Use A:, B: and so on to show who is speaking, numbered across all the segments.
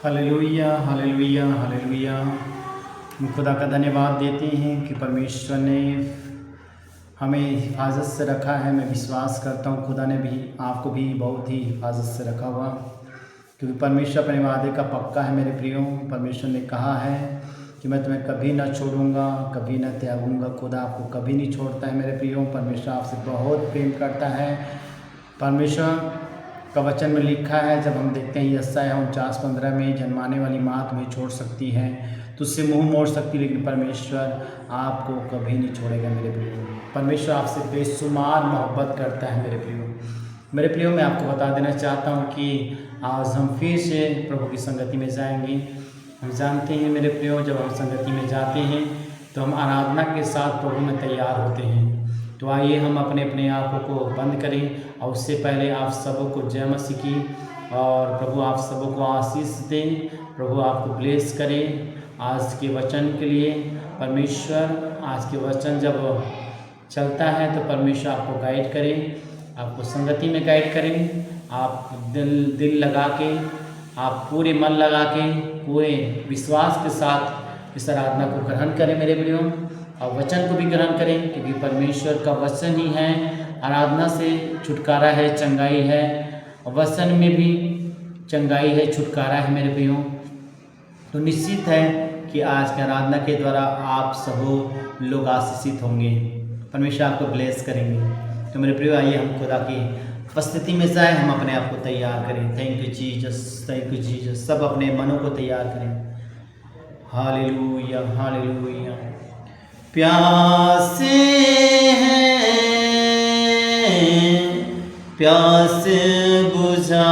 A: Hallelujah hallelujah hallelujah. हम खुदा का धन्यवाद देते हैं कि परमेश्वर ने हमें हिफाजत से रखा है। मैं विश्वास करता हूँ खुदा ने भी आपको भी बहुत ही हिफाजत से रखा हुआ, क्योंकि परमेश्वर अपने वादे का पक्का है। मेरे प्रियो, परमेश्वर ने कहा है कि मैं तुम्हें कभी न छोड़ूंगा, कभी न त्यागूंगा। खुदा आपको कभी नहीं छोड़ता है मेरे प्रियो। परमेश्वर आपसे बहुत प्रेम करता है। परमेश्वर का वचन में लिखा है, जब हम देखते हैं यशायाह 49:15 में, जन्माने वाली माँ तुम्हें छोड़ सकती है, तुझसे मुंह मोड़ सकती, लेकिन परमेश्वर आपको कभी नहीं छोड़ेगा मेरे प्रियो। परमेश्वर आपसे बेशुमार मोहब्बत करता है मेरे प्रियो। मेरे प्रियो, मैं आपको बता देना चाहता हूँ कि आज हम फिर से प्रभु की संगति में जाएंगे। हम जानते हैं मेरे प्रियो, जब हम संगति में जाते हैं तो हम आराधना के साथ प्रभु में तैयार होते हैं। तो आइए हम अपने अपने आँखों को बंद करें और उससे पहले आप सबों को जय मसीह की, और प्रभु आप सबों को आशीष दें। प्रभु आपको ब्लेस करें आज के वचन के लिए। परमेश्वर आज के वचन जब चलता है तो परमेश्वर आपको गाइड करें, आपको संगति में गाइड करें। आप दिल लगा के, आप पूरे मन लगा के, पूरे विश्वास के साथ इस आराधना को ग्रहण करें मेरे प्रियो, और वचन को भी ग्रहण करें, क्योंकि परमेश्वर का वचन ही है। आराधना से छुटकारा है, चंगाई है, और वचन में भी चंगाई है, छुटकारा है मेरे प्रियो। तो निश्चित है कि आज की आराधना के द्वारा आप सब लोग आशीषित होंगे। परमेश्वर आपको ब्लेस करेंगे। तो मेरे प्रियो, आइए हम खुदा की उपस्थिति में जाए, हम अपने आप को तैयार करें। Thank you Jesus, thank you Jesus. सब अपने मनों को तैयार करें। Hallelujah hallelujah. प्यासे हैं प्यास बुझा,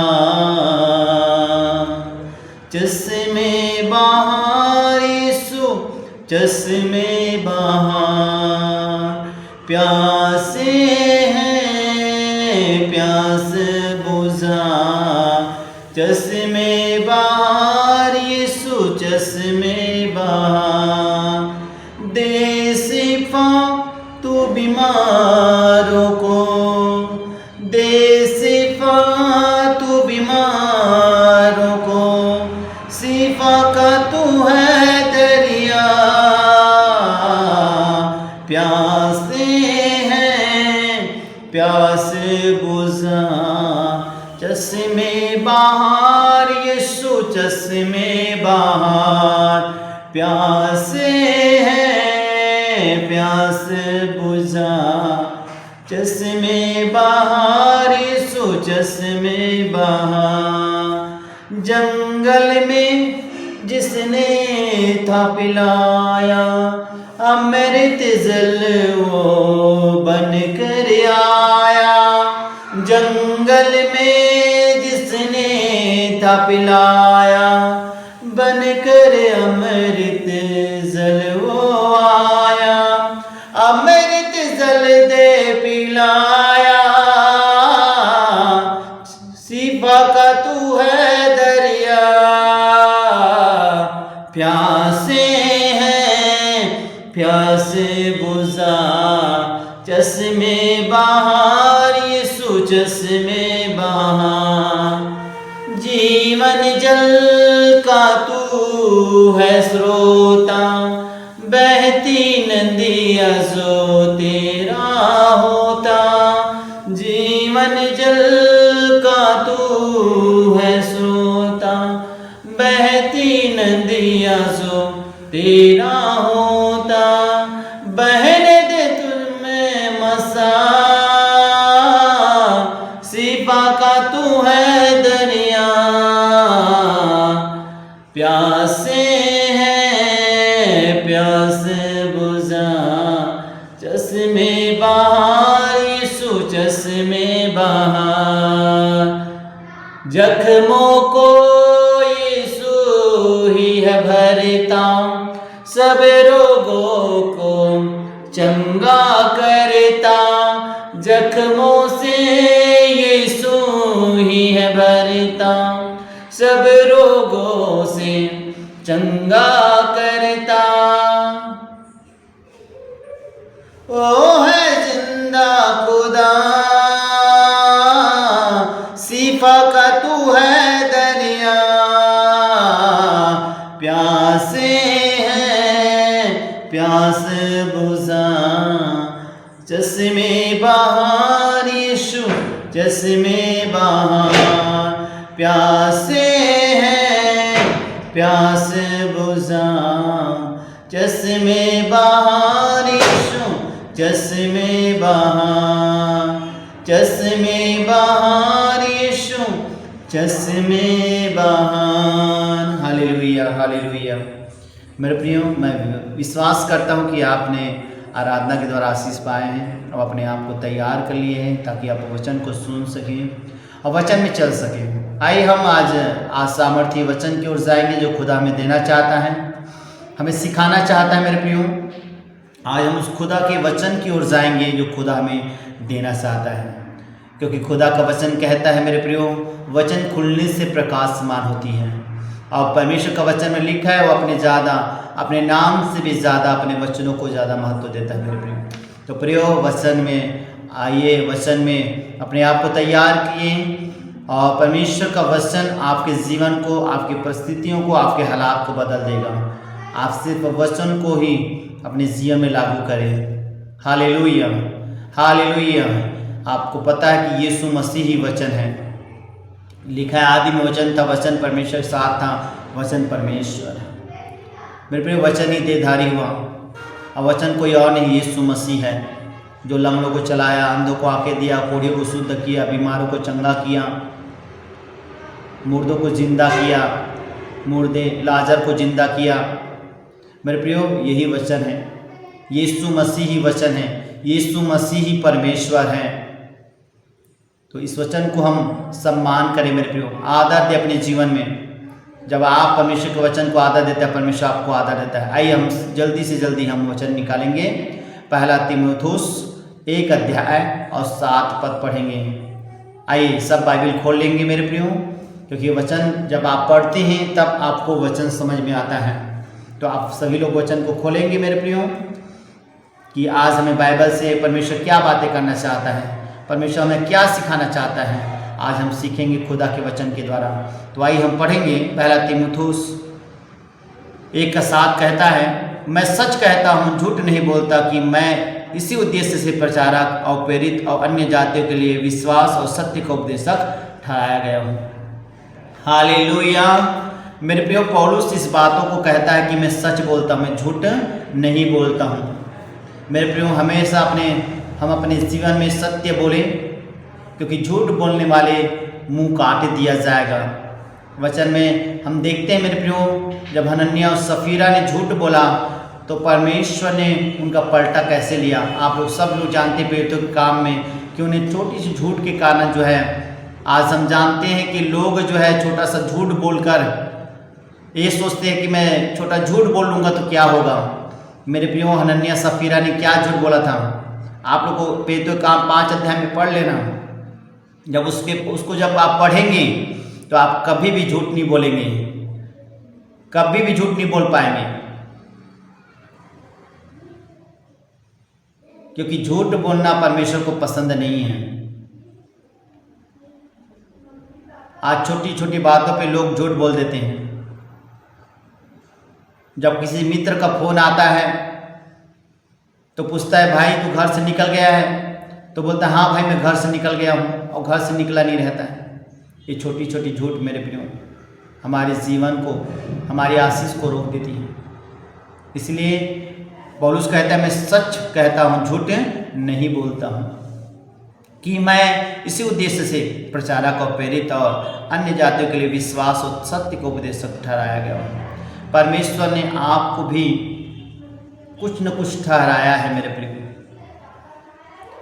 A: चश्मे बहार यीशु चश्मे बहार। प्यासे हैं प्यास बुझा, चश्मे बहार यीशु चश्मे बहार। दे शिफा तू बीमारों को, दे शिफा तू बीमारों को, शिफा का तू है दरिया। प्यासे हैं प्यास बुझा, चश्मे बहार यीशु चश्मे बहार। प्यासे हैं प्यास बुझा, चश्मे बहार यीशु चश्मे बहार। जंगल में जिसने था पिलाया, अमृत जल वो बन कर आया। जंगल में जिसने था पिलाया, बनकर अमृत जल वो आया। अमृत जल दे पिलाया, शिफा का तू है दरिया। प्यासे हैं प्यास बुझा, चश्मे बहार यीशु चश्मे बहार। जीवन जल का तू है स्रोता, बहती नदियाँ जो तेरा होता। जीवन जल का तू है स्रोता, बहती नदियाँ जो तेरा होता। बहने दे तुझमें मसा, शिफा का तू है दरिया। प्यासे हैं प्यास बुझा, चश्मे बहार यीशु चश्मे बहार। जख्मों को यीशु ही है भरता, सब रोगों को चंगा करता। जख्मों से यीशु ही है भरता, सब रोगों से चंगा करता। ओ है जिंदा खुदा, शिफा का तू है दरिया। प्यास बुझा चश्मे बहार यीशु चश्मे बहार प्यासे हैं प्यास बुझा चश्मे बहार यीशु चश्मे बहार यीशु चश्मे बहार। Hallelujah hallelujah. मेरे प्रियो, मैं विश्वास करता हूँ कि आपने आराधना के द्वारा आशीष पाए हैं और अपने आप को तैयार कर लिए हैं ताकि आप वचन को सुन सकें और वचन में चल सकें। आइए हम आज सामर्थ्य वचन की ओर जाएंगे जो खुदा हमें देना चाहता है, हमें सिखाना चाहता है। मेरे प्रियो, आज हम उस खुदा के वचन की ओर जाएंगे जो खुदा हमें देना चाहता है, क्योंकि खुदा का वचन कहता है मेरे प्रियो, वचन खुलने से प्रकाशमान होती है। और परमेश्वर का वचन में लिखा है वो अपने नाम से भी ज़्यादा अपने वचनों को ज़्यादा महत्व देता है मेरे प्रियो। तो प्रियो, वचन में आइए, वचन में अपने आप को तैयार किए और परमेश्वर का वचन आपके जीवन को, आपकी परिस्थितियों को, आपके हालात को बदल देगा। आप सिर्फ वचन को ही अपने जीवन में लागू करें। Hallelujah hallelujah. आपको पता है कि यीशु मसीह ही वचन है। लिखा है आदि में वचन था, वचन परमेश्वर के साथ था, वचन परमेश्वर है। मेरे प्रिय, वचन ही देहधारी हुआ और वचन कोई और नहीं, यीशु मसीह है जो लंगड़ों को चलाया, अंधों को आंखें दिया, कोढ़ियों को शुद्ध किया, बीमारों को चंगा किया, मुर्दों को जिंदा किया, मुर्दे लाजर को जिंदा किया। मेरे प्रियो, यही वचन है, यीशु मसीह ही वचन है, यीशु मसीह ही परमेश्वर है। तो इस वचन को हम सम्मान करें मेरे प्रियो, आदर दे अपने जीवन में। जब आप परमेश्वर के वचन को आदर देते हैं, परमेश्वर आपको आदर देता है। आइए हम जल्दी से जल्दी हम वचन निकालेंगे। पहला तीमुथियुस 1 अध्याय और 7 पद पढ़ेंगे। आइए सब बाइबल खोल लेंगे मेरे प्रियो, क्योंकि वचन जब आप पढ़ते हैं तब आपको वचन समझ में आता है। तो आप सभी लोग वचन को खोलेंगे मेरे प्रियो कि आज हमें बाइबल से परमेश्वर क्या बातें करना चाहता है, परमेश्वर हमें क्या सिखाना चाहता है, आज हम सीखेंगे खुदा के वचन के द्वारा। तो आइए हम पढ़ेंगे। पहला तीमुथियुस 1:7 कहता है, मैं सच कहता हूँ, झूठ नहीं बोलता, कि मैं इसी उद्देश्य से प्रचारक और प्रेरित और अन्य जातियों के लिए विश्वास और सत्य का उपदेशक ठहराया गया हूँ। हालेलुया। मेरे प्रियो, पौलुस इस बातों को कहता है कि मैं सच बोलता हूँ, मैं झूठ नहीं बोलता हूँ। मेरे प्रियो, हमेशा हम अपने जीवन में सत्य बोलें, क्योंकि झूठ बोलने वाले मुंह काट दिया जाएगा। वचन में हम देखते हैं मेरे प्रियो, जब हनन्याह और सफीरा ने झूठ बोला तो परमेश्वर ने उनका पलटा कैसे लिया। आप लोग सब लोग जानते प्रेरितों के काम में कि उन्हें छोटी सी झूठ के कारण जो है, आज हम जानते हैं कि लोग जो है छोटा सा झूठ बोलकर ये सोचते हैं कि मैं छोटा झूठ बोल लूँगा तो क्या होगा। मेरे प्रियो, हनन्याह सफीरा ने क्या झूठ बोला था। आप लोग को प्रेरितों के काम 5 अध्याय में पढ़ लेना। जब उसको जब आप पढ़ेंगे तो आप कभी भी झूठ नहीं बोलेंगे, कभी भी झूठ नहीं बोल पाएंगे, क्योंकि झूठ बोलना परमेश्वर को पसंद नहीं है। आज छोटी छोटी बातों पे लोग झूठ बोल देते हैं। जब किसी मित्र का फोन आता है तो पूछता है, भाई तू घर से निकल गया है? तो बोलता है, हाँ भाई मैं घर से निकल गया हूँ, और घर से निकला नहीं रहता है। ये छोटी छोटी झूठ मेरे प्रियो हमारे जीवन को, हमारी आशीष को रोक देती है। इसलिए पौलुस कहता है, मैं सच कहता हूँ, झूठ नहीं बोलता हूँ, कि मैं इसी उद्देश्य से प्रचारक और प्रेरित और अन्य जातियों के लिए विश्वास और सत्य को उपदेशक ठहराया गया हूँ। परमेश्वर ने आपको भी कुछ न कुछ ठहराया है मेरे प्रिय,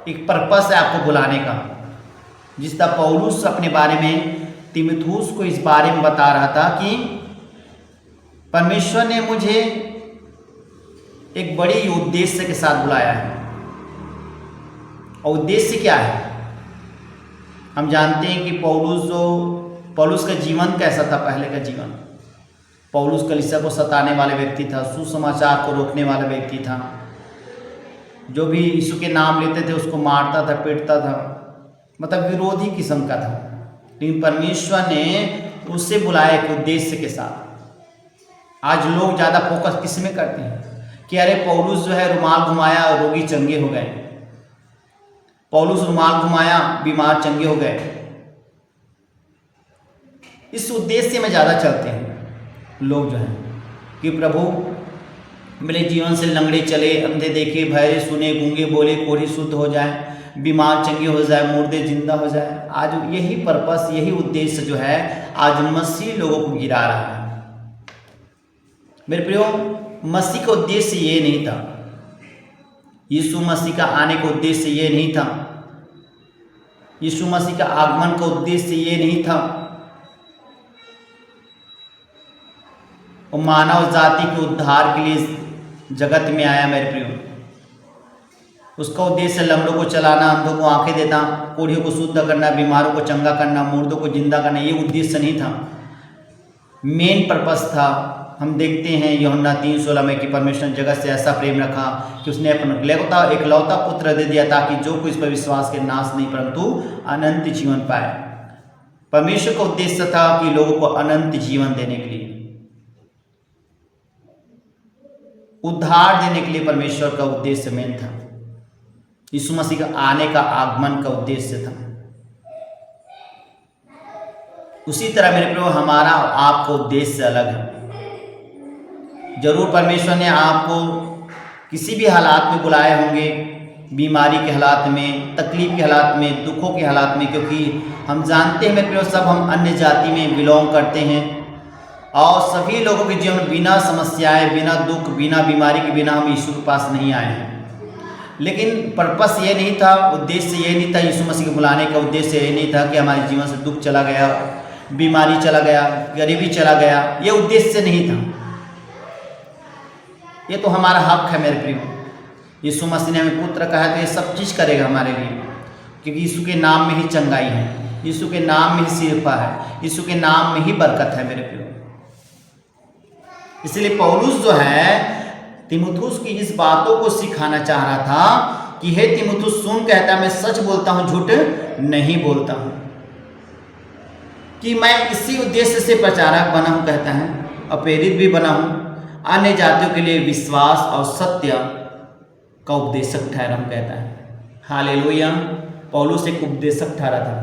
A: एक पर्पस है आपको बुलाने का। जिस तरह पौलुस अपने बारे में तीमुथियुस को इस बारे में बता रहा था कि परमेश्वर ने मुझे एक बड़ी उद्देश्य के साथ बुलाया है। और उद्देश्य क्या है? हम जानते हैं कि पौलुस का जीवन कैसा था। पहले का जीवन, पौलुस कलीसिया को सताने वाले व्यक्ति था, सुसमाचार को रोकने वाला व्यक्ति था, जो भी यीशु के नाम लेते थे उसको मारता था, पीटता था, मतलब विरोधी किस्म का था। लेकिन परमेश्वर ने उससे बुलाया एक उद्देश्य के साथ। आज लोग ज़्यादा फोकस किस में करते हैं कि अरे पौलुस जो है रुमाल घुमाया और रोगी चंगे हो गए, पौलुस रुमाल घुमाया बीमार चंगे हो गए। इस उद्देश्य में ज़्यादा चलते हैं लोग जो हैं कि प्रभु मेरे जीवन से लंगड़े चले, अंधे देखे, बहरे सुने, गूंगे बोले, कोढ़ी शुद्ध हो जाए, बीमार चंगे हो जाए, मुर्दे जिंदा हो जाए। आज यही पर्पस, यही उद्देश्य जो है आज मसीह लोगों को गिरा रहा है। मेरे प्रियो, मसीह का उद्देश्य ये नहीं था, यीशु मसीह का आने का उद्देश्य ये नहीं था, यीशु मसीह का आगमन का उद्देश्य ये नहीं था। वो मानव जाति के उद्धार के लिए जगत में आया मेरे प्रियो। उसका उद्देश्य लंगड़ों को चलाना, अंधों को आंखें देना, कोढ़ियों को शुद्ध करना, बीमारों को चंगा करना, मुर्दों को जिंदा करना, ये उद्देश्य नहीं था। मेन पर्पस था, हम देखते हैं यूहन्ना 3:16 में कि परमेश्वर ने जगत से ऐसा प्रेम रखा कि उसने अपना एकलौता पुत्र दे दिया ताकि जो कोई इस पर विश्वास के नाश नहीं परंतु अनंत जीवन पाए। परमेश्वर का उद्देश्य था कि लोगों को अनंत जीवन देने के लिए, उद्धार देने के लिए परमेश्वर का उद्देश्य मेन था। यीशु मसीह का आने का, आगमन का उद्देश्य था। उसी तरह मेरे प्रियो हमारा और आपका उद्देश्य अलग है। जरूर परमेश्वर ने आपको किसी भी हालात में बुलाए होंगे, बीमारी के हालात में, तकलीफ के हालात में, दुखों के हालात में, क्योंकि हम जानते हैं मेरे प्रियो सब हम अन्य जाति में बिलोंग करते हैं और सभी लोगों के जीवन बिना समस्याएं, बिना दुख, बिना बीमारी के बिना हम यीशु के पास नहीं आए हैं। लेकिन पर्पस ये नहीं था, उद्देश्य ये नहीं था, यीशु मसीह के बुलाने का उद्देश्य ये नहीं था कि हमारे जीवन से दुख चला गया, बीमारी चला गया, गरीबी चला गया, ये उद्देश्य नहीं था। ये तो हमारा हक है मेरे प्रियो। यीशु मसीह ने हमें पुत्र कहा है तो ये सब चीज़ करेगा हमारे लिए, क्योंकि यीशु के नाम में ही चंगाई है, यीशु के नाम में ही शिफा है, यीशु के नाम में ही बरकत है मेरे प्रियो। इसलिए पौलुस जो है तीमुथियुस की इस बातों को सिखाना चाह रहा था कि हे तीमुथियुस सुन, कहता मैं सच बोलता हूँ, झूठ नहीं बोलता हूँ, कि मैं इसी उद्देश्य से प्रचारक बना हूँ, कहता है, और प्रेरित भी बना हूँ, अन्य जातियों के लिए विश्वास और सत्य का उपदेशक ठहरा हूँ, कहता है। हालेलुया। पौलुस एक उपदेशक ठहरा था,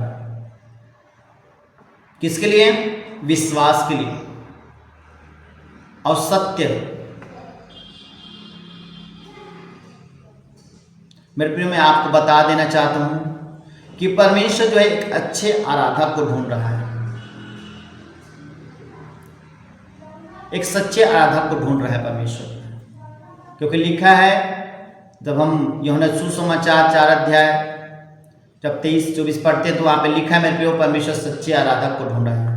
A: किसके लिए? विश्वास के लिए और सत्य। मेरे प्रिय, मैं आपको बता देना चाहता हूं कि परमेश्वर जो है एक अच्छे आराधक को ढूंढ रहा है, एक सच्चे आराधक को ढूंढ रहा है परमेश्वर। क्योंकि लिखा है, जब हम यूहन्ना सुसमाचार 4 अध्याय जब 23-24 पढ़ते हैं तो वहां पे लिखा है मेरे प्रियो, परमेश्वर सच्चे आराधक को ढूंढ रहा है।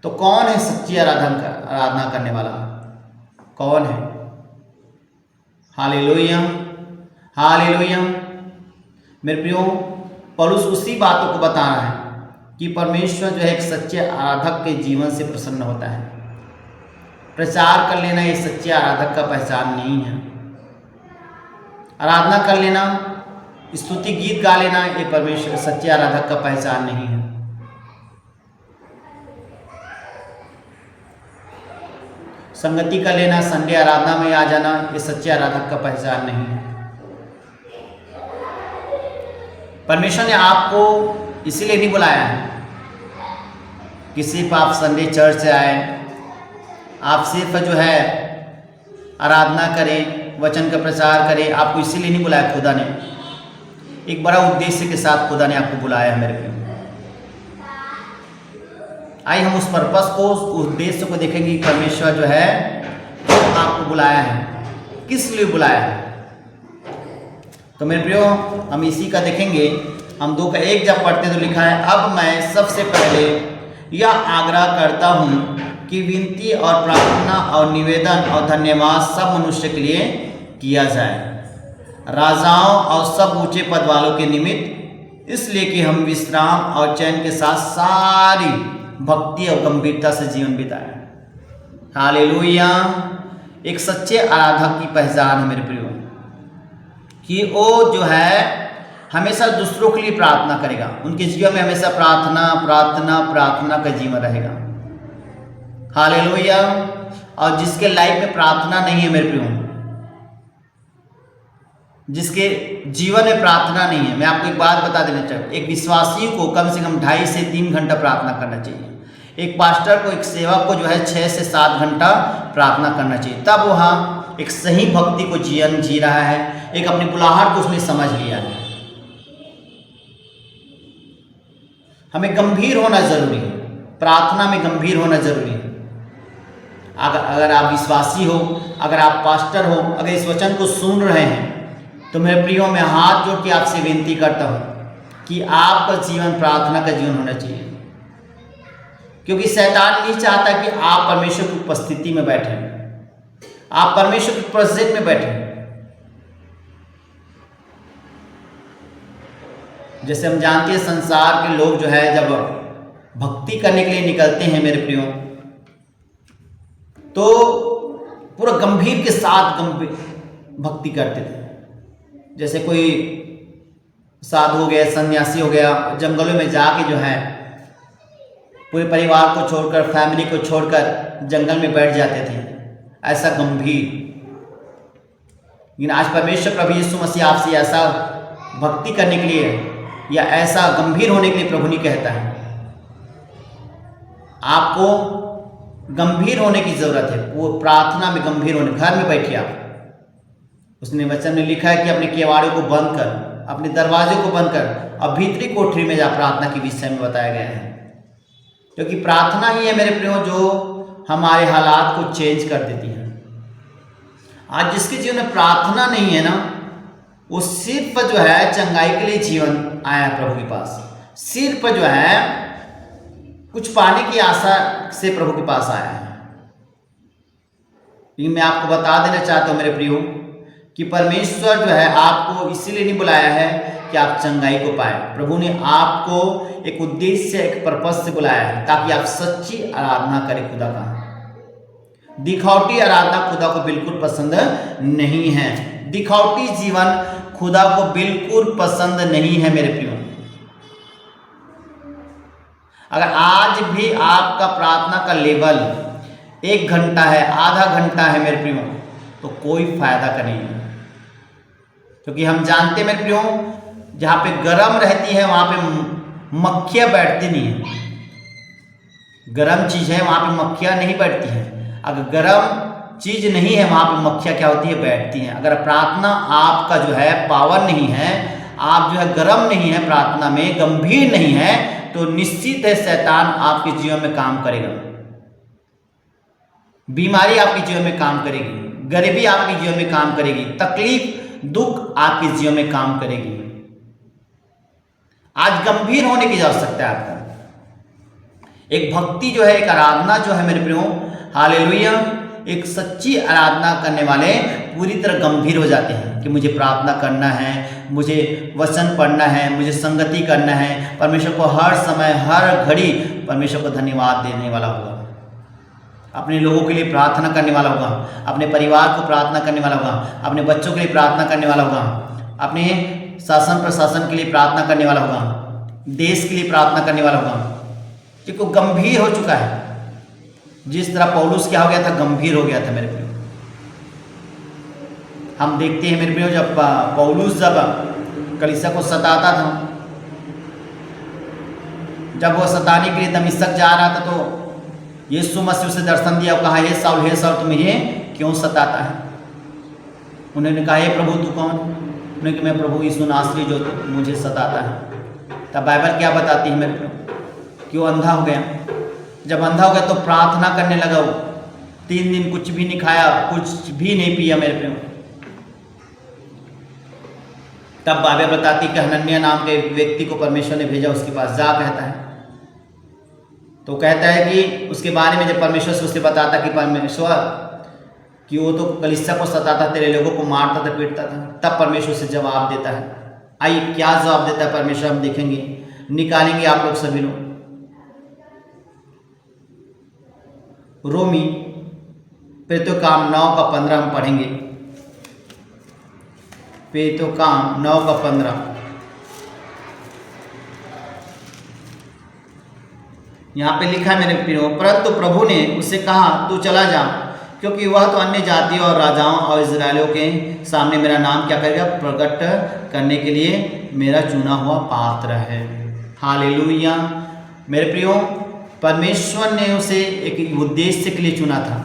A: तो कौन है सच्ची आराधना करने वाला? कौन है? Hallelujah, hallelujah. मेरे प्रियो, पौलुस उसी बातों को बता रहा है कि परमेश्वर जो है एक सच्चे आराधक के जीवन से प्रसन्न होता है। प्रचार कर लेना ये सच्चे आराधक का पहचान नहीं है। आराधना कर लेना, स्तुति गीत गा लेना, ये परमेश्वर सच्चे आराधक का पहचान नहीं है। संगति कर लेना, संडे आराधना में आ जाना, ये सच्चे आराधक का पहचान नहीं है। परमेश्वर ने आपको इसीलिए नहीं बुलाया है कि सिर्फ आप संडे चर्च से आए, आप सिर्फ जो है आराधना करें, वचन का प्रचार करें। आपको इसीलिए नहीं बुलाया खुदा ने, एक बड़ा उद्देश्य के साथ खुदा ने आपको बुलाया है मेरे प्रिय। आइए हम उस पर्पस को, उस उद्देश्य को देखेंगे कि परमेश्वर जो है आपको बुलाया है, किस लिए बुलाया है। तो मेरे प्रियो, हम इसी का देखेंगे। हम 2:1 जब पढ़ते हैं तो लिखा है, अब मैं सबसे पहले यह आग्रह करता हूँ कि विनती और प्रार्थना और निवेदन और धन्यवाद सब मनुष्य के लिए किया जाए, राजाओं और सब ऊंचे पद वालों के निमित्त, इसलिए कि हम विश्राम और चैन के साथ सारी भक्ति और गंभीरता से जीवन बिताएं। हालेलुया। एक सच्चे आराधक की पहचान है मेरे प्रियो कि वो जो है हमेशा दूसरों के लिए प्रार्थना करेगा, उनके जीवन में हमेशा प्रार्थना प्रार्थना प्रार्थना का जीवन रहेगा। हालेलुया। और जिसके लाइफ में प्रार्थना नहीं है मेरे प्रियो, जिसके जीवन में प्रार्थना नहीं है। मैं आपको एक बात बता देना चाहूँ, एक विश्वासी को कम से कम 2.5 से 3 घंटा प्रार्थना करना चाहिए। एक पास्टर को, एक सेवक को जो है 6 से 7 घंटा प्रार्थना करना चाहिए। तब वहाँ एक सही भक्ति को जीवन जी रहा है, एक अपनी बुलाहट को उसने समझ लिया है। हमें गंभीर होना जरूरी है, प्रार्थना में गंभीर होना जरूरी है। अगर आप विश्वासी हो, अगर आप पास्टर हो, अगर इस वचन को सुन रहे हैं, तो मेरे प्रियो, मैं हाथ जोड़ के आपसे विनती करता हूँ कि आपका जीवन प्रार्थना का जीवन होना चाहिए। क्योंकि शैतान नहीं चाहता कि आप परमेश्वर की उपस्थिति में बैठे, आप परमेश्वर की प्रेजेंस में बैठे। जैसे हम जानते हैं, संसार के लोग जो है जब भक्ति करने के लिए निकलते हैं मेरे प्रियो, तो पूरा गंभीर के साथ भक्ति करते थे। जैसे कोई साधु हो गया, सन्यासी हो गया, जंगलों में जाके जो है पूरे परिवार को छोड़कर, फैमिली को छोड़कर जंगल में बैठ जाते थे, ऐसा गंभीर। लेकिन आज परमेश्वर प्रभु यीशु मसीह आपसे ऐसा भक्ति करने के लिए या ऐसा गंभीर होने के लिए प्रभु नहीं कहता है। आपको गंभीर होने की जरूरत है, वो प्रार्थना में गंभीर होने। घर में बैठिए आप, उसने वचन में लिखा है कि अपने केवाड़ों को बंद कर, अपने दरवाजे को बंद कर, और भीतरी कोठरी में जा प्रार्थना के विषय में बताया गया है। क्योंकि प्रार्थना ही है मेरे प्रियो जो हमारे हालात को चेंज कर देती है। आज जिसके जीवन में प्रार्थना नहीं है ना, वो सिर्फ जो है चंगाई के लिए जीवन आया है प्रभु के पास, सिर्फ जो है कुछ पाने की आशा से प्रभु के पास आया है। लेकिन मैं आपको बता देना चाहता हूँ मेरे प्रियो कि परमेश्वर जो है आपको इसीलिए नहीं बुलाया है कि आप चंगाई को पाए। प्रभु ने आपको एक उद्देश्य, एक पर्पस से बुलाया है, ताकि आप सच्ची आराधना करें खुदा का। दिखावटी आराधना खुदा को बिल्कुल पसंद नहीं है। दिखावटी जीवन खुदा को बिल्कुल पसंद नहीं है मेरे प्रियो। अगर आज भी आपका प्रार्थना का लेवल 1 घंटा है, आधा घंटा है मेरे प्रियो, तो कोई फायदा का नहीं है। क्योंकि हम जानते हैं मेरे प्रियो, जहाँ पे गर्म रहती है वहाँ पे मक्खियाँ बैठती नहीं है। गर्म चीज़ है वहाँ पे मक्खियाँ नहीं बैठती हैं। अगर गर्म चीज़ नहीं है वहाँ पे मक्खियाँ क्या होती है, बैठती हैं। अगर प्रार्थना आपका जो है पावर नहीं है, आप जो है गर्म नहीं है, प्रार्थना में गंभीर नहीं है, तो निश्चित है शैतान आपके जीवन में काम करेगा। बीमारी आपके जीवन में काम करेगी, गरीबी आपके जीवन में काम करेगी, तकलीफ दुख आपके जीवन में काम करेगी। आज गंभीर होने की आवश्यकता है आपको। एक भक्ति जो है, एक आराधना जो है मेरे प्रियो, हालेलुया, एक सच्ची आराधना करने वाले पूरी तरह गंभीर हो जाते हैं कि मुझे प्रार्थना करना है, मुझे वचन पढ़ना है, मुझे संगति करना है, परमेश्वर को हर समय हर घड़ी परमेश्वर को धन्यवाद देने वाला होगा, अपने लोगों के लिए प्रार्थना करने वाला होगा, अपने परिवार को प्रार्थना करने वाला होगा, अपने बच्चों के लिए प्रार्थना करने वाला होगा, अपने शासन प्रशासन के लिए प्रार्थना करने वाला होगा, देश के लिए प्रार्थना करने वाला होगा, क्योंकि वो गंभीर हो चुका है। जिस तरह पौलुस क्या हो गया था, गंभीर हो गया था मेरे प्रियो। हम देखते हैं मेरे प्रियो, जब पौलुस जब कलीसिया को सताता था, जब वो सताने के लिए दमिश्क जा रहा था, तो यीशु मसीह उसे दर्शन दिया और कहा, हे साउल तुम मुझे क्यों सताता है? उन्होंने कहा, हे प्रभु तू कौन? उन्होंने कहा, मैं प्रभु यीशु नासरी जो मुझे सताता है। तब बाइबल क्या बताती है मेरे प्रियो कि वो अंधा हो गया। जब अंधा हो गया तो प्रार्थना करने लगा। वो 3 दिन कुछ भी नहीं खाया, कुछ भी नहीं पिया मेरे प्रियो। तब बाइबल बताती कि हनन्याह नाम के व्यक्ति को परमेश्वर ने भेजा उसके पास, जा कहता है। तो कहता है कि उसके बारे में जब परमेश्वर से उसे बताता कि परमेश्वर कि वो तो कलीसिया को सताता, तेरे लोगों को मारता था, पीटता था, तब परमेश्वर से जवाब देता है। आइए क्या जवाब देता है परमेश्वर, हम देखेंगे, निकालेंगे आप लोग सभी लोग। रोमी प्रेरितों 9:15 हम पढ़ेंगे। प्रेरितों 9:15 यहाँ पे लिखा है मेरे प्रियो, परंतु प्रभु ने उसे कहा, तू चला जा,
B: क्योंकि वह तो अन्य जातियों और राजाओं और इजरायलियों के सामने मेरा नाम क्या करेगा, प्रकट करने के लिए मेरा चुना हुआ पात्र है। हालेलुया। मेरे प्रियो, परमेश्वर ने उसे एक उद्देश्य के लिए चुना था,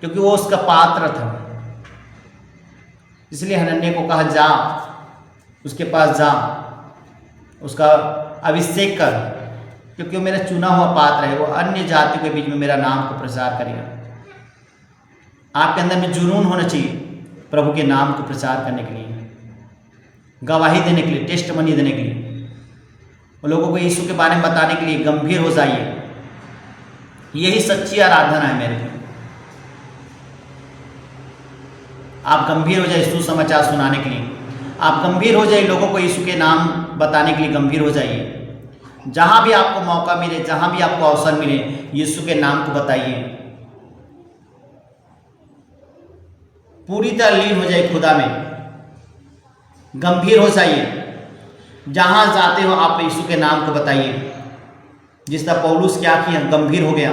B: क्योंकि वो उसका पात्र था। इसलिए हनन्याह को कहा, जा उसके पास जा, उसका अभिषेक कर, क्योंकि वो मेरा चुना हुआ पात्र है। वो अन्य जातियों के बीच में मेरा नाम को प्रचार करेगा। आपके अंदर में जुनून होना चाहिए प्रभु के नाम को प्रचार करने के लिए, गवाही देने के लिए, टेस्टमनी देने के लिए, और लोगों को यीशु के बारे में बताने के लिए गंभीर हो जाइए। यही सच्ची आराधना है मेरे लिए। आप गंभीर हो जाइए सुसमाचार सुनाने के लिए, आप गंभीर हो जाइए लोगों को यीशु के नाम बताने के लिए गंभीर हो जाइए। जहां भी आपको मौका मिले, जहां भी आपको अवसर मिले, यीशु के नाम को बताइए। पूरी तरह लीन हो जाइए खुदा में, गंभीर हो जाइए। जहां जाते हो आप यीशु के नाम को बताइए। जिस तरह पौलुस क्या किया, गंभीर हो गया।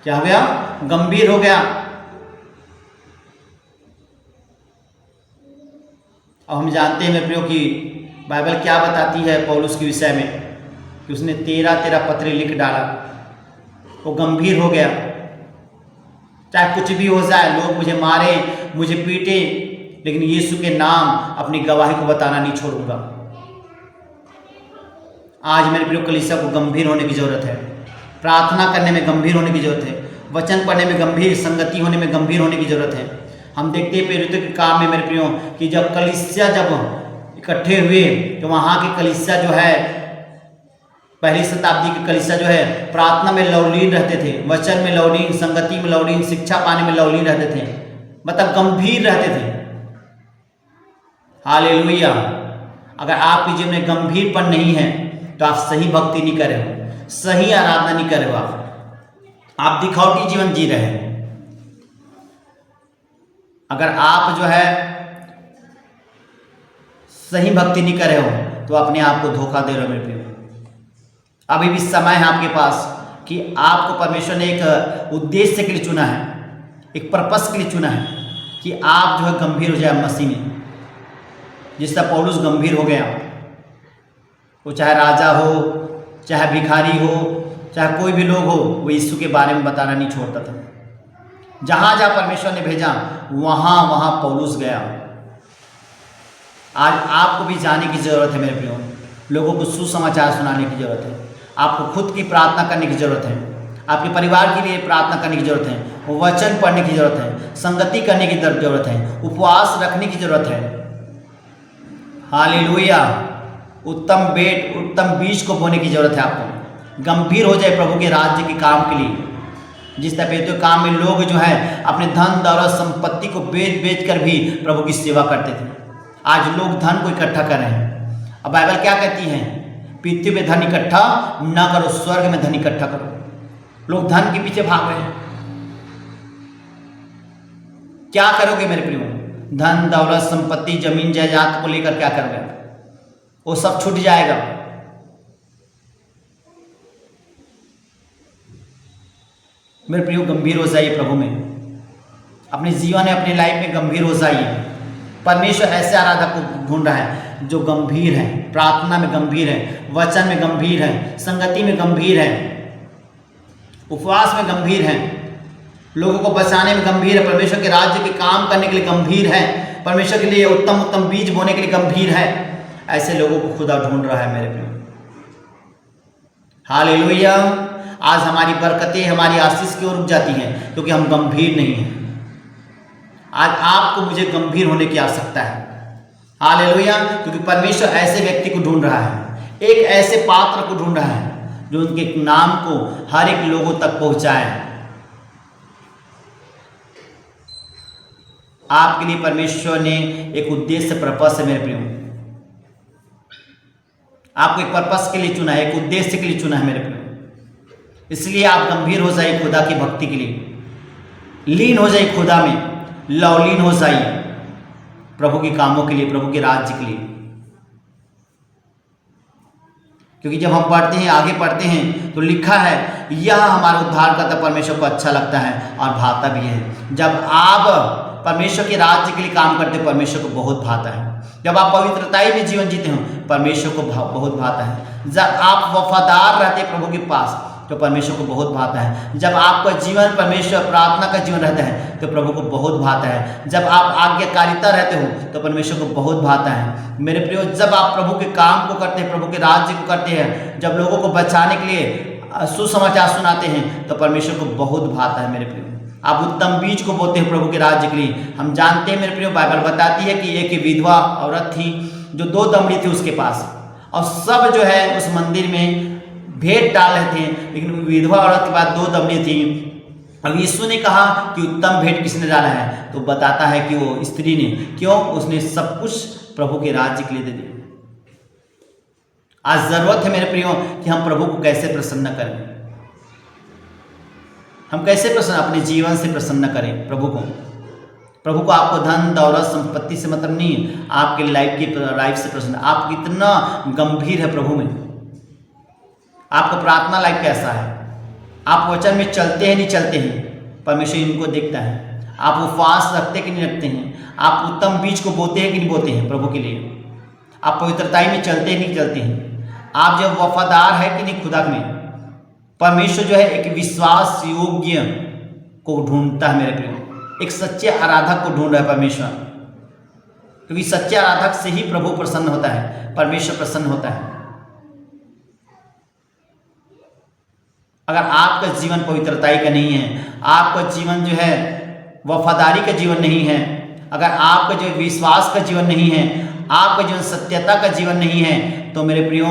B: क्या हो गया? गंभीर हो गया। और हम जानते हैं मेरे प्रियो कि बाइबल क्या बताती है पौलुस के विषय में, कि उसने 13 पत्र लिख डाला। वो गंभीर हो गया। चाहे कुछ भी हो जाए, लोग मुझे मारे, मुझे पीटे, लेकिन यीशु के नाम, अपनी गवाही को बताना नहीं छोड़ूंगा। आज मेरे प्रियो कलीसिया को गंभीर होने की जरूरत है। प्रार्थना करने में गंभीर होने की जरूरत है। वचन पढ़ने में गंभीर, संगति होने में गंभीर होने की जरूरत है। हम देखते हैं प्रेरितों के काम में मेरे प्रियो कि जब कलीसिया जब इकट्ठे हुए, तो वहाँ की कलीसिया जो है, पहली शताब्दी की कलीसिया जो है, प्रार्थना में लवलीन रहते थे, वचन में लवलीन, संगति में लवलीन, शिक्षा पाने में लवलीन रहते थे, मतलब गंभीर रहते थे। हालेलुया। अगर आपके जीवन में गंभीरपन नहीं है तो आप सही भक्ति नहीं कर रहे हो, सही आराधना नहीं कर रहे हो, आप दिखावटी जीवन जी रहे हैं। अगर आप जो है सही भक्ति नहीं कर रहे हो तो अपने आप को धोखा दे रहे हो मेरे प्रियो। अभी भी समय है आपके पास कि आपको परमेश्वर ने एक उद्देश्य के लिए चुना है, एक पर्पस के लिए चुना है, कि आप जो है गंभीर हो जाए मसीह में। जिस तरह पौलुस गंभीर हो गया, वो चाहे राजा हो, चाहे भिखारी हो, चाहे कोई भी लोग हो, वो यीशु के बारे में बताना नहीं छोड़ता था। जहाँ जहाँ परमेश्वर ने भेजा वहाँ वहाँ पौलुस गया। आज आपको भी जाने की जरूरत है मेरे प्रियो, लोगों को सुसमाचार सुनाने की जरूरत है। आपको खुद की प्रार्थना करने की जरूरत है, आपके परिवार के लिए प्रार्थना करने की जरूरत है, वचन पढ़ने की जरूरत है, संगति करने की जरूरत है, उपवास रखने की जरूरत है। हालेलुया। उत्तम बीज को बोने की जरूरत है आपको। गंभीर हो जाए प्रभु के राज्य के काम के लिए। जिस तरह तो काम में लोग जो है अपने धन दौलत संपत्ति को बेच कर भी प्रभु की सेवा करते थे, आज लोग धन को इकट्ठा कर रहे हैं। अब बाइबल क्या कहती है? पृथ्वी पे धन इकट्ठा न करो, स्वर्ग में धन इकट्ठा करो। लोग धन के पीछे भाग रहे हैं। क्या करोगे मेरे प्रियो? धन दौलत संपत्ति जमीन जायदाद को लेकर क्या करोगे? वो सब छूट जाएगा। मेरे प्रियो गंभीर हो जाइए प्रभु में, अपने जीवन में, अपने लाइफ में गंभीर हो जाइए। परमेश्वर ऐसे आराधक को ढूंढ रहा है जो गंभीर है, प्रार्थना में गंभीर है, वचन में गंभीर है, संगति में गंभीर है, उपवास में गंभीर है, लोगों को बचाने में गंभीर है, परमेश्वर के राज्य के काम करने के लिए गंभीर है, परमेश्वर के लिए उत्तम बीज बोने के लिए गंभीर है। ऐसे लोगों को खुदा ढूंढ रहा है मेरे प्रियो। हालेलुया। आज हमारी बरकतें, हमारी आशीष की ओर रुक जाती हैं क्योंकि हम गंभीर नहीं हैं। आज आपको मुझे गंभीर होने की आवश्यकता है। हालेलुया। क्योंकि परमेश्वर ऐसे व्यक्ति को ढूंढ रहा है, एक ऐसे पात्र को ढूंढ रहा है जो उनके नाम को हर एक लोगों तक पहुंचाए। आपके लिए परमेश्वर ने एक उद्देश्य, पर्पस है मेरे प्रियो। आपको एक पर्पस के लिए चुना है, एक उद्देश्य के लिए चुना है मेरे प्रियो। इसलिए आप गंभीर हो जाइए खुदा की भक्ति के लिए, लीन हो जाइए खुदा में, लवलीन हो जाइए प्रभु के कामों के लिए, प्रभु के राज्य के लिए। क्योंकि जब हम पढ़ते हैं, आगे पढ़ते हैं तो लिखा है यह हमारा उद्धार करता परमेश्वर को अच्छा लगता है और भाता भी है। जब आप परमेश्वर के राज्य के लिए काम करते हो परमेश्वर को बहुत भाता है। जब आप पवित्रताई में जीवन जीते हो परमेश्वर को बहुत भाता है। जब आप वफादार रहते हैं प्रभु के पास तो परमेश्वर को बहुत भाता है। जब आपका जीवन परमेश्वर प्रार्थना का जीवन रहता है तो प्रभु को बहुत भाता है। जब आप आज्ञाकारिता रहते हो तो परमेश्वर को बहुत भाता है। मेरे प्रियो, जब आप प्रभु के काम को करते हैं, प्रभु के राज्य को करते हैं, जब लोगों को बचाने के लिए सुसमाचार सुनाते हैं तो परमेश्वर को बहुत भाता है। मेरे प्रियो, आप उत्तम बीज को बोते हैं प्रभु के राज्य के लिए। हम जानते हैं मेरे प्रियो, बाइबल बताती है कि एक विधवा औरत थी जो 2 दमड़ी थी उसके पास, और सब जो है उस मंदिर में भेंट डाल रहे थे, लेकिन विधवा औरत के बाद 2 दमड़ी थी। अब यीशु ने कहा कि उत्तम भेंट किसने डाला है, तो बताता है कि वो स्त्री ने। क्यों? उसने सब कुछ प्रभु के राज्य के लिए दे दिया। आज जरूरत है मेरे प्रियो कि हम प्रभु को कैसे प्रसन्न करें। हम कैसे प्रसन्न, अपने जीवन से प्रसन्न करें प्रभु को। प्रभु को आपको धन दौलत संपत्ति से मतलब नहीं है, आपके लाइफ से प्रसन्न। आप कितना गंभीर है प्रभु में, आपका प्रार्थना लाइफ कैसा है, आप वचन में चलते हैं नहीं चलते हैं, परमेश्वर इनको देखता है। आप उपवास रखते कि नहीं रखते हैं, आप उत्तम बीज को बोते हैं कि नहीं बोते हैं प्रभु के लिए, आप पवित्रताई में चलते हैं नहीं चलते हैं, आप जब वफादार है कि नहीं खुदा में। परमेश्वर जो है एक विश्वास योग्य को ढूंढता है मेरे प्रियो, एक सच्चे आराधक को ढूंढ रहा है परमेश्वर, क्योंकि सच्चे आराधक से ही प्रभु प्रसन्न होता है, परमेश्वर प्रसन्न होता है। अगर आपका जीवन पवित्रताई का नहीं है, आपका जीवन जो है वफादारी का जीवन नहीं है, अगर आपका जो विश्वास का जीवन नहीं है, आपका जीवन सत्यता का जीवन नहीं है, तो मेरे प्रियो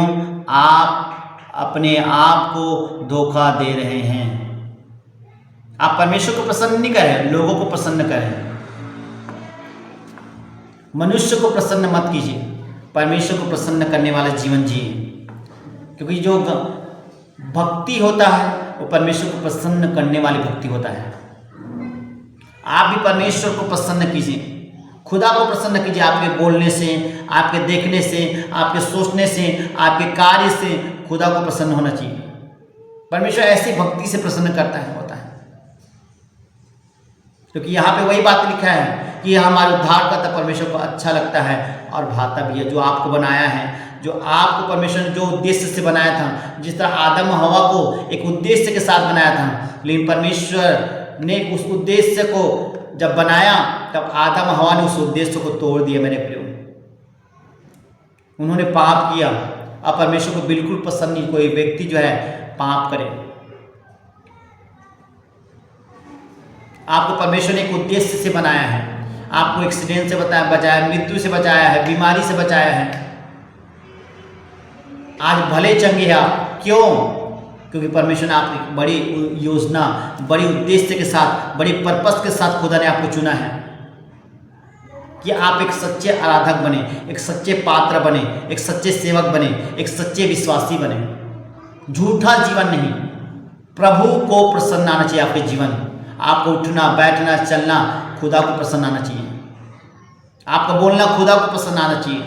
B: आप अपने आप को धोखा दे रहे हैं। आप परमेश्वर को प्रसन्न नहीं करें, लोगों को प्रसन्न करें। मनुष्य को प्रसन्न मत कीजिए, परमेश्वर को प्रसन्न करने वाला जीवन जिए, क्योंकि जो भक्ति होता है वो परमेश्वर को प्रसन्न करने वाली भक्ति होता है। आप भी परमेश्वर को प्रसन्न कीजिए, खुदा को प्रसन्न कीजिए। आपके बोलने से, आपके देखने से, आपके सोचने से, आपके कार्य से खुदा को प्रसन्न होना चाहिए। परमेश्वर ऐसी भक्ति से प्रसन्न करता है, होता है, क्योंकि यहाँ पे वही बात लिखा है कि हमारे उद्धार करता परमेश्वर को अच्छा लगता है और भाता भी है। जो आपको बनाया है, जो आपको परमेश्वर ने जो उद्देश्य से बनाया था, जिस तरह आदम हवा को एक उद्देश्य के साथ बनाया था, लेकिन परमेश्वर ने उस उद्देश्य को जब बनाया तब आदम हवा ने उस उद्देश्य को तोड़ दिया मेरे प्रियो। उन्होंने पाप किया। अब परमेश्वर को बिल्कुल पसंद नहीं कोई व्यक्ति जो है पाप करे। आपको परमेश्वर ने एक उद्देश्य से बनाया है, आपको एक्सीडेंट से बचाया, मृत्यु से बचाया है, बीमारी से बचाया है। आज भले चंगे हैं आप, क्यों? क्योंकि परमेश्वर ने आपकी बड़ी योजना, बड़ी उद्देश्य के साथ, बड़ी पर्पस के साथ खुदा ने आपको चुना है कि आप एक सच्चे आराधक बने, एक सच्चे पात्र बने, एक सच्चे सेवक बने, एक सच्चे विश्वासी बने। झूठा जीवन नहीं, प्रभु को प्रसन्न आना चाहिए आपके जीवन। आपको उठना, बैठना, चलना खुदा को पसंद आना चाहिए। आपका बोलना खुदा को पसंद आना चाहिए।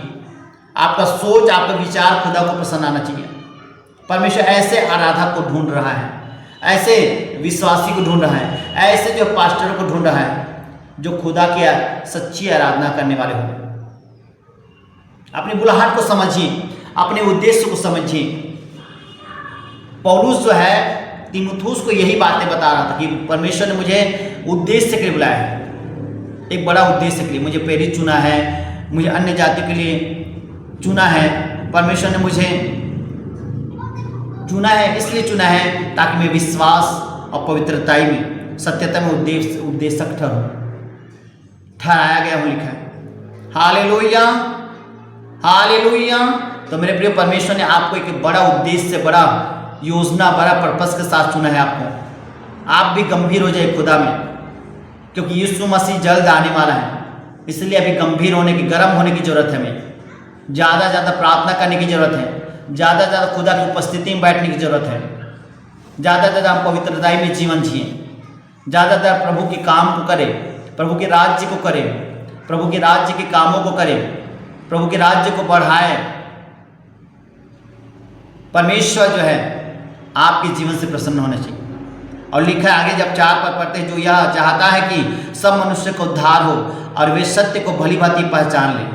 B: आपका सोच, आपका विचार खुदा को पसंद आना चाहिए। परमेश्वर ऐसे आराधक को ढूंढ रहा है, ऐसे विश्वासी को ढूंढ रहा है, ऐसे जो पास्टर को ढूंढ रहा है जो खुदा की सच्ची आराधना करने वाले हों। अपनी बुलाहट को समझिए, अपने उद्देश्य को समझिए। पौलुस जो है तीमुथियुस को यही बातें बता रहा था कि परमेश्वर ने मुझे उद्देश्य के लिए बुलाया है, एक बड़ा उद्देश्य के लिए। मुझे प्रेरित चुना है, मुझे अन्य जाति के लिए चुना है। परमेश्वर ने मुझे चुना है, इसलिए चुना है ताकि मैं विश्वास और पवित्रताई में, सत्यता में उद्देश्यक ठहराया गया हूँ, लिखा है। Hallelujah, hallelujah. तो मेरे प्रिय, परमेश्वर ने आपको एक बड़ा उद्देश्य, बड़ा योजना, बड़ा पर्पस के साथ चुना है आपको। आप भी गंभीर हो जाए खुदा में, क्योंकि यीशु मसीह जल्द आने वाला है। इसलिए अभी गंभीर होने की, गर्म होने की जरूरत है। हमें ज़्यादा ज़्यादा प्रार्थना करने की जरूरत है, ज़्यादा ज़्यादा खुदा की उपस्थिति में बैठने की जरूरत है, ज़्यादा ज़्यादा हम पवित्रताई में जीवन जिए, ज़्यादा ज़्यादा प्रभु के काम को करें, प्रभु के राज्य को करें, प्रभु के राज्य के कामों को करें, प्रभु के राज्य को बढ़ाएं। परमेश्वर जो है आपके जीवन से प्रसन्न होना चाहिए। और लिखा है आगे जब 4 पद पढ़ते हैं, जो यह चाहता है कि सब मनुष्य को उद्धार हो और वे सत्य को भली भांति पहचान लें।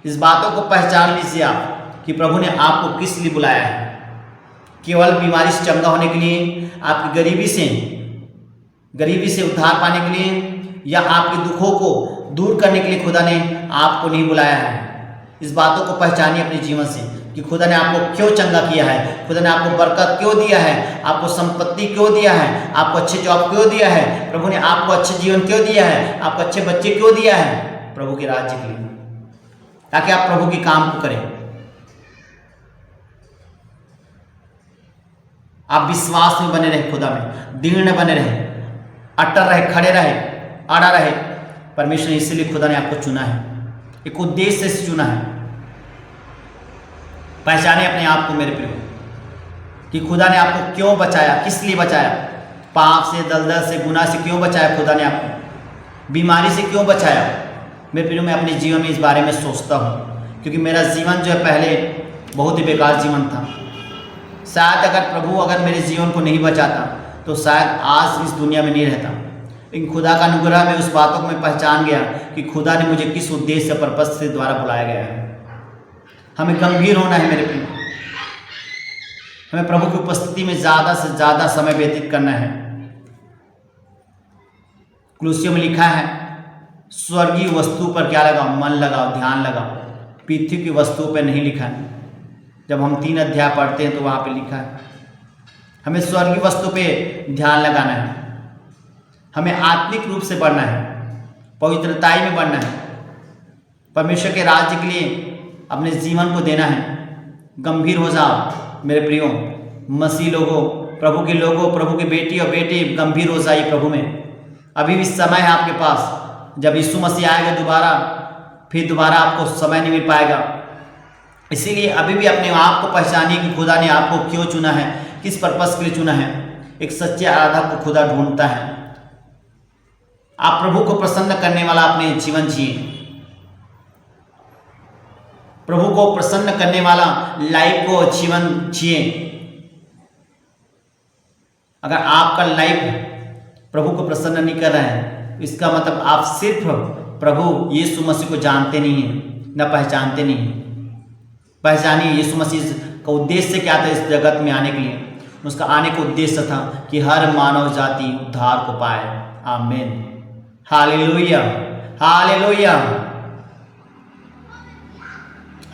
B: इस बातों को पहचान लीजिए आप कि प्रभु ने आपको किस लिए बुलाया है। केवल बीमारी से चंगा होने के लिए, आपकी गरीबी से उद्धार पाने के लिए, या आपके दुखों को दूर करने के लिए खुदा ने आपको नहीं बुलाया है। इस बातों को पहचानिए अपने जीवन से कि खुदा ने आपको क्यों चंगा किया है, खुदा ने आपको बरकत क्यों दिया है, आपको संपत्ति क्यों दिया है, आपको अच्छे जॉब क्यों दिया है, प्रभु ने आपको अच्छे जीवन क्यों दिया है, आपको अच्छे बच्चे क्यों दिया है, प्रभु के राज्य के लिए, ताकि आप प्रभु के काम को करें। आप विश्वास में बने रहे, खुदा में दृढ़ बने रहे, अटल रहे, खड़े रहे, अड़ा रहे। परमेश्वर ने इसीलिए खुदा ने आपको चुना है, एक उद्देश्य से चुना है। पहचाने अपने आप को मेरे प्रिय कि खुदा ने आपको क्यों बचाया, किस लिए बचाया, पाप से, दलदल से, गुनाह से क्यों बचाया, खुदा ने आपको बीमारी से क्यों बचाया। मेरे प्रिय, मैं अपने जीवन में इस बारे में सोचता हूँ, क्योंकि मेरा जीवन जो है पहले बहुत ही बेकार जीवन था। शायद अगर प्रभु अगर मेरे जीवन को नहीं बचाता तो शायद आज इस दुनिया में नहीं रहता। लेकिन खुदा का अनुग्रह में उस बातों को मैं पहचान गया कि खुदा ने मुझे किस उद्देश्य पर्पस से द्वारा बुलाया गया है। हमें गंभीर होना है मेरे प्रिय, हमें प्रभु की उपस्थिति में ज़्यादा से ज़्यादा समय व्यतीत करना है। कुलुस्सियों में लिखा है, स्वर्गीय वस्तु पर क्या लगाओ, मन लगाओ, ध्यान लगाओ, पृथ्वी की वस्तुओं पर नहीं लिखा है। जब हम 3 अध्याय पढ़ते हैं तो वहाँ पे लिखा है हमें स्वर्गीय वस्तु पे ध्यान लगाना है, हमें आत्मिक रूप से बढ़ना है, पवित्रताई में बढ़ना है, परमेश्वर के राज्य के लिए अपने जीवन को देना है। गंभीर हो जाओ मेरे प्रियो, मसीह लोगों, प्रभु के लोगों, प्रभु के बेटी और बेटे, गंभीर हो जाइए प्रभु में। अभी भी समय है आपके पास, जब यीशु मसीह आएगा दोबारा, फिर दोबारा आपको समय नहीं मिल पाएगा। इसीलिए अभी भी अपने आप को पहचानिए कि खुदा ने आपको क्यों चुना है, किस पर्पस के लिए चुना है। एक सच्चे आराधक को खुदा ढूंढता है। आप प्रभु को प्रसन्न करने वाला अपने जीवन जिए, प्रभु को प्रसन्न करने वाला लाइफ को जीवन जिए। अगर आपका लाइफ प्रभु को प्रसन्न नहीं कर रहा है, इसका मतलब आप सिर्फ प्रभु यीशु मसीह को जानते नहीं हैं, न पहचानते नहीं हैं। पहचानिए यीशु मसीह का उद्देश्य क्या था इस जगत में आने के लिए। उसका आने का उद्देश्य था कि हर मानव जाति उद्धार को पाए। आमीन, हालेलुया, हालेलुया,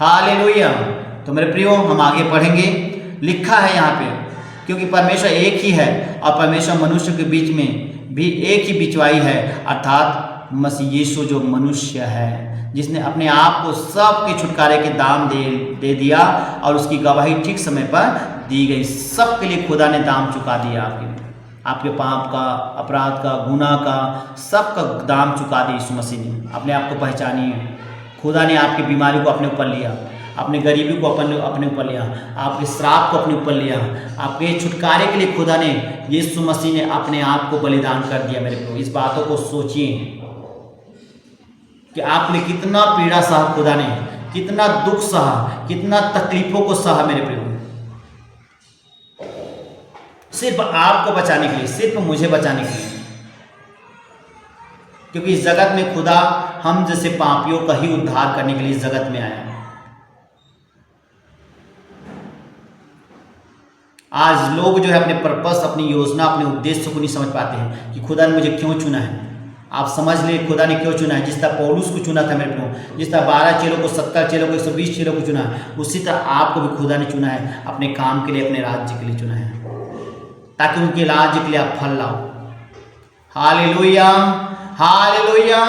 B: हालेलुया। तो मेरे प्रियो, हम आगे पढ़ेंगे। लिखा है यहाँ पे, क्योंकि परमेश्वर एक ही है और परमेश्वर मनुष्य के बीच में भी एक ही बिचवाई है, अर्थात मसीह यीशु जो मनुष्य है, जिसने अपने आप को सबके छुटकारे के दाम दे दिया और उसकी गवाही ठीक समय पर दी गई। सबके लिए खुदा ने दाम चुका दिया। आपके पाप का, अपराध का, गुनाह का, सबका दाम चुका दिया यीशु मसीह ने। अपने आप को पहचानिए। खुदा ने आपकी बीमारी को अपने ऊपर लिया, अपने गरीबी को अपने ऊपर लिया, आपके श्राप को अपने ऊपर लिया। आपके छुटकारे के लिए खुदा ने, यीशु मसीह ने अपने आप को बलिदान कर दिया। मेरे को इस बातों को सोचिए कि आपने कितना पीड़ा सहा, खुदा ने कितना दुख सहा, कितना तकलीफों को सहा मेरे प्रियो, सिर्फ आपको बचाने के लिए, सिर्फ मुझे बचाने के लिए। क्योंकि इस जगत में खुदा हम जैसे पापियों का ही उद्धार करने के लिए इस जगत में आया। आज लोग जो है अपने पर्पस, अपनी योजना, अपने उद्देश्य को नहीं समझ पाते हैं कि खुदा ने मुझे क्यों चुना है। आप समझ ले खुदा ने क्यों चुना है। जिस तरह पौलुस को चुना था मेरे को, जिस तरह 12 चेलों को, 70 चेलों को, 120 चेलों को चुना, उसी तरह आपको भी खुदा ने चुना है। अपने काम के लिए, अपने राज्य के लिए चुना है, ताकि उनके राज्य के लिए आप फल लाओ। Hallelujah, hallelujah.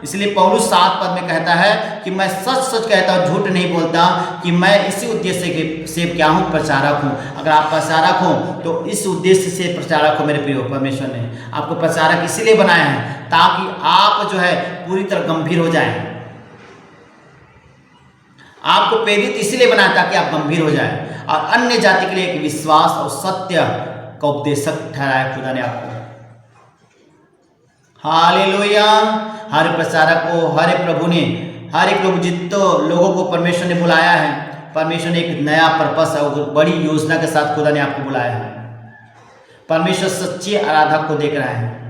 B: इसलिए पौलुस 7 पद में कहता है कि मैं सच सच कहता हूँ, झूठ नहीं बोलता, कि मैं इसी उद्देश्य से क्या हूँ, प्रचारक हूँ। अगर आप प्रचारक हो तो इस उद्देश्य से प्रचारक हो मेरे प्रियो। परमेश्वर ने आपको प्रचारक इसीलिए बनाया है ताकि आप जो है पूरी तरह गंभीर हो जाएं। आपको प्रेरित इसीलिए बनाया ताकि आप गंभीर हो जाएं और अन्य जाति के लिए एक विश्वास और सत्य का उपदेशक ठहराया खुदा ने आपको। हालेलुया। हर प्रचारक को, हर एक प्रभु ने, हर एक लोग, जितने लोगों को परमेश्वर ने बुलाया है, परमेश्वर ने एक नया पर्पस और बड़ी योजना के साथ खुदा ने आपको बुलाया है। परमेश्वर सच्चे आराधक को देख रहा है।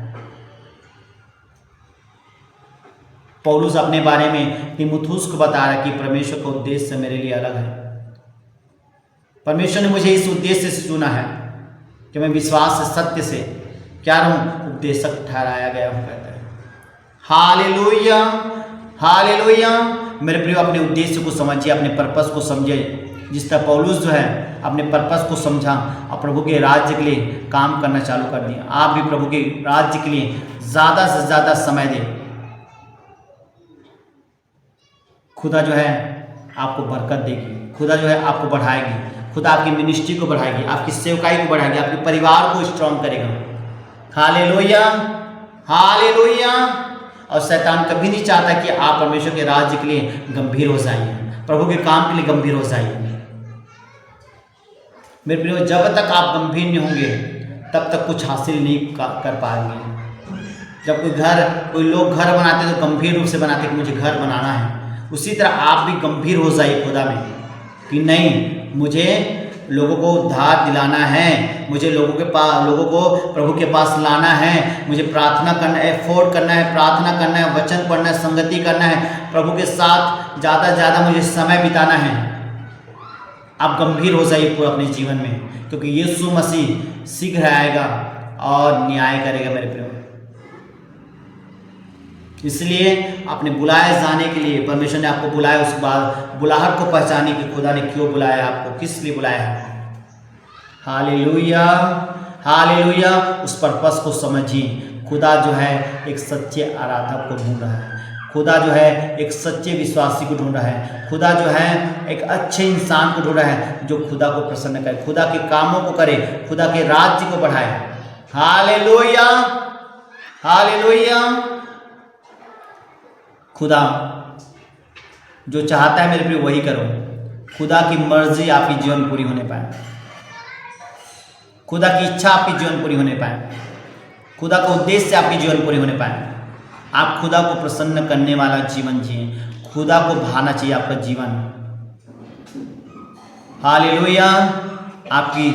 B: पौलुस अपने बारे में तीमुथियुस को बता रहा है कि परमेश्वर का उद्देश्य मेरे लिए अलग है। परमेश्वर ने मुझे इस उद्देश्य से चुना है कि मैं विश्वास से, सत्य से क्या रहूं, उपदेशक ठहराया गया हूं, कहता है। Hallelujah, hallelujah. मेरे प्रियो, अपने उद्देश्य को समझिए, अपने पर्पस को समझिए। जिस तरह पौलुस जो है अपने पर्पस को समझा और प्रभु के राज्य के लिए काम करना चालू कर दिया। आप भी प्रभु के राज्य के लिए ज़्यादा से ज़्यादा समय दें। खुदा जो है आपको बरकत देगी, खुदा जो है आपको बढ़ाएगी, खुदा आपकी मिनिस्ट्री को बढ़ाएगी, आपकी सेवकाई को बढ़ाएगी, आपके परिवार को स्ट्रॉन्ग करेगा। Hallelujah, hallelujah. और शैतान कभी नहीं चाहता कि आप परमेश्वर के राज्य के लिए गंभीर हो जाइए, प्रभु के काम के लिए गंभीर हो जाइए। मेरे प्रियो, जब तक आप गंभीर नहीं होंगे तब तक कुछ हासिल नहीं कर पाएंगे। जब कोई लोग घर बनाते तो गंभीर रूप से बनाते कि मुझे घर बनाना है, उसी तरह आप भी गंभीर हो जाइए खुदा में कि नहीं, मुझे लोगों को उद्धार दिलाना है, मुझे लोगों को प्रभु के पास लाना है, मुझे प्रार्थना करना है, एफोर्ड करना है, प्रार्थना करना है, वचन पढ़ना है, संगति करना है, प्रभु के साथ ज़्यादा से ज़्यादा मुझे समय बिताना है। आप गंभीर हो जाइए पूरे अपने जीवन में, क्योंकि यीशु मसीह शीघ्र आएगा और न्याय करेगा मेरे प्रियो। इसलिए अपने बुलाए जाने के लिए परमेश्वर ने आपको बुलाया, उस बाद बुलाहट को पहचाने कि खुदा ने क्यों बुलाया आपको, किस लिए बुलाया है। Hallelujah, hallelujah. उस पर्पस को समझिए। खुदा जो है एक सच्चे आराधक को ढूंढ रहा है, खुदा जो है एक सच्चे विश्वासी को ढूंढ रहा है, खुदा जो है एक अच्छे इंसान को ढूंढ रहा है जो खुदा को प्रसन्न करे, खुदा के कामों को करे, खुदा के राज्य को बढ़ाए। Hallelujah, hallelujah. खुदा जो चाहता है मेरे प्रिय वही करो। खुदा की मर्जी आपकी जीवन पूरी होने पाए, खुदा की इच्छा आपकी जीवन पूरी होने पाए, खुदा का उद्देश्य आपकी जीवन पूरी होने पाए। आप खुदा को प्रसन्न करने वाला जीवन जिए, खुदा को भाना चाहिए आपका जीवन। हालेलुया। आपकी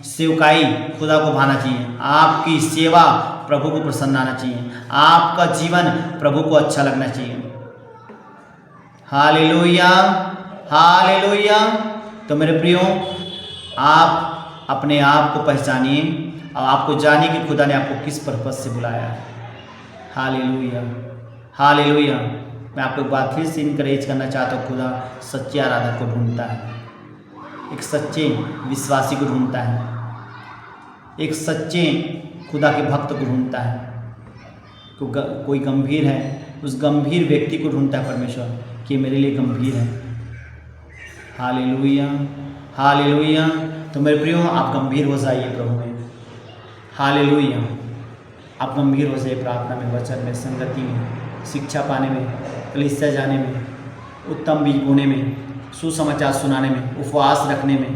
B: सेवकाई खुदा को भाना चाहिए, आपकी सेवा प्रभु को प्रसन्न आना चाहिए, आपका जीवन प्रभु को अच्छा लगना चाहिए। Hallelujah, hallelujah. तो मेरे प्रियो, आप अपने आप को पहचानिए और आपको जानिए कि खुदा ने आपको किस पर्पस से बुलाया है। Hallelujah, hallelujah. मैं आपको एक बात फिर से इनकरेज करना चाहता हूँ, खुदा सच्चे आराधक को ढूंढता है, एक सच्चे विश्वासी को ढूंढता है, एक सच्चे खुदा के भक्त को ढूंढता है। तो कोई गंभीर है, उस गंभीर व्यक्ति को ढूंढता है परमेश्वर कि मेरे लिए गंभीर है। Hallelujah, hallelujah. तो मेरे प्रियो, आप गंभीर हो जाइए प्रभु में। हालेलुया। आप गंभीर हो जाइए प्रार्थना में, वचन में, संगति में, शिक्षा पाने में, कलीसिया जाने में, उत्तम बीज बोने में, सुसमाचार सुनाने में, उपवास रखने में,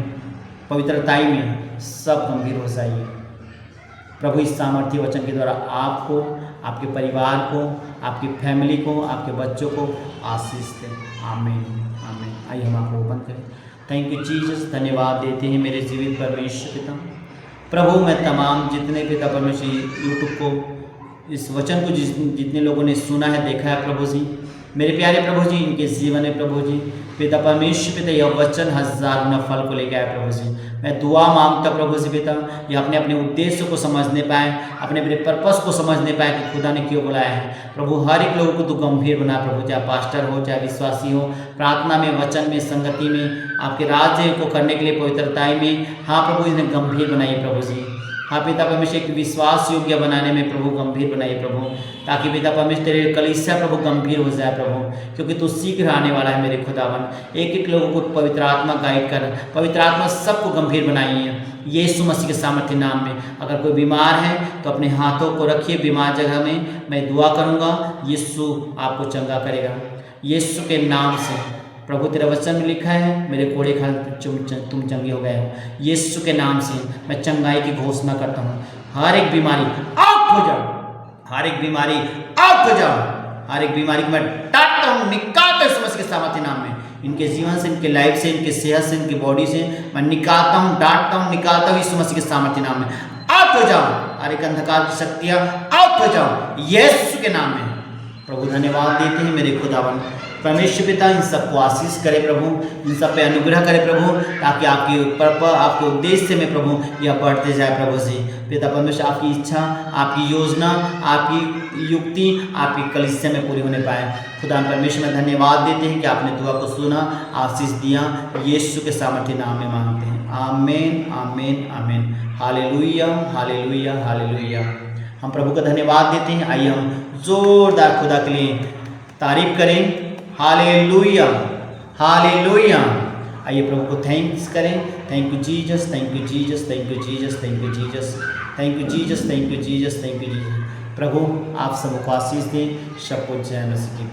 B: पवित्रताई में, सब गंभीर हो जाइए। प्रभु इस सामर्थ्य वचन के द्वारा आपको, आपके परिवार को, आपकी फैमिली को, आपके बच्चों को आशीष दे। आमीन, आमीन। आइए हम आपको ओपन करें। Thank you Jesus. धन्यवाद देते हैं मेरे जीवित परमेश्वर पिता। प्रभु, मैं तमाम जितने पिता परमेश्वर यूट्यूब को इस वचन को जितने लोगों ने सुना है, देखा है प्रभु जी, मेरे प्यारे प्रभु जी, इनके जीवन में प्रभु जी पिता परमेश्वर पिता यह वचन 1000 गुना फल को लेकर आए प्रभु जी। मैं दुआ मांगता प्रभु जी पिता, ये अपने अपने उद्देश्य को समझने पाए, अपने अपने पर्पस को समझने पाए कि खुदा ने क्यों बुलाया है। प्रभु हर एक लोगों को तो गंभीर बना प्रभु, चाहे पास्टर हो, चाहे विश्वासी हो, प्रार्थना में, वचन में, संगति में, आपके राज्य को करने के लिए पवित्रताई में। हाँ प्रभु, इन्हें गंभीर बनाइए प्रभु जी। हाँ पिता परमेश्वर, एक विश्वास योग्य बनाने में प्रभु गंभीर बनाइए प्रभु, ताकि पिता परमेश्वर तेरे कलीसिया प्रभु गंभीर हो जाए प्रभु, क्योंकि तू शीघ्र आने वाला है मेरे खुदावन। एक एक लोगों को पवित्र आत्मा गाइड कर, पवित्र आत्मा सबको गंभीर बनाइए यीशु मसीह के सामर्थ्य नाम में। अगर कोई बीमार है तो अपने हाथों को रखिए बीमार जगह में, मैं दुआ करूँगा, यीशु आपको चंगा करेगा यीशु के नाम से। प्रभु तेरा वचन में लिखा है, मेरे कोड़े खाल तुम चंगे हो गए हो। यीशु के नाम से मैं चंगाई की घोषणा करता हूँ। हर एक बीमारी आउट हो जाओ, हर एक बीमारी आउट हो जाओ, हर एक बीमारी को मैं डांटता हूँ, निकालता हूँ समझ के सामर्थ्य नाम में। इनके जीवन से, इनके लाइफ से, इनके सेहत से, इनकी बॉडी से मैं निकालता हूँ, डांटता हूँ, निकालता हूँ यीशु मसीह के सामर्थ्य नाम में। आउट हो जाओ, हर एक अंधकार की शक्तियाँ आउट हो जाओ यीशु के नाम में। प्रभु धन्यवाद देते हैं मेरे खुदावन परमेश्वर पिता, इन सबको आशीष करे प्रभु, इन सब पे अनुग्रह करे प्रभु, ताकि आपके पर्पस, आपके उद्देश्य में प्रभु यह बढ़ते जाए प्रभु जी। पिता परमेश्वर आपकी इच्छा, आपकी योजना, आपकी युक्ति आपकी कलीसिया में पूरी होने पाए। खुदा परमेश्वर में धन्यवाद देते हैं कि आपने दुआ को सुना, आशीष दिया, यीशु के सामर्थ्य नाम में मांगते हैं। आमीन आमीन आमीन। Hallelujah hallelujah hallelujah. हम प्रभु का धन्यवाद देते हैं। आइए हम जोरदार खुदा के लिए तारीफ करें। Hallelujah hallelujah. आइए प्रभु को थैंक्स करें। Thank you Jesus, thank you Jesus, thank you Jesus, thank you Jesus, thank you Jesus, thank you Jesus, thank you Jesus. प्रभु आप सबको आशीष दें। सब कुछ जय मसीह की।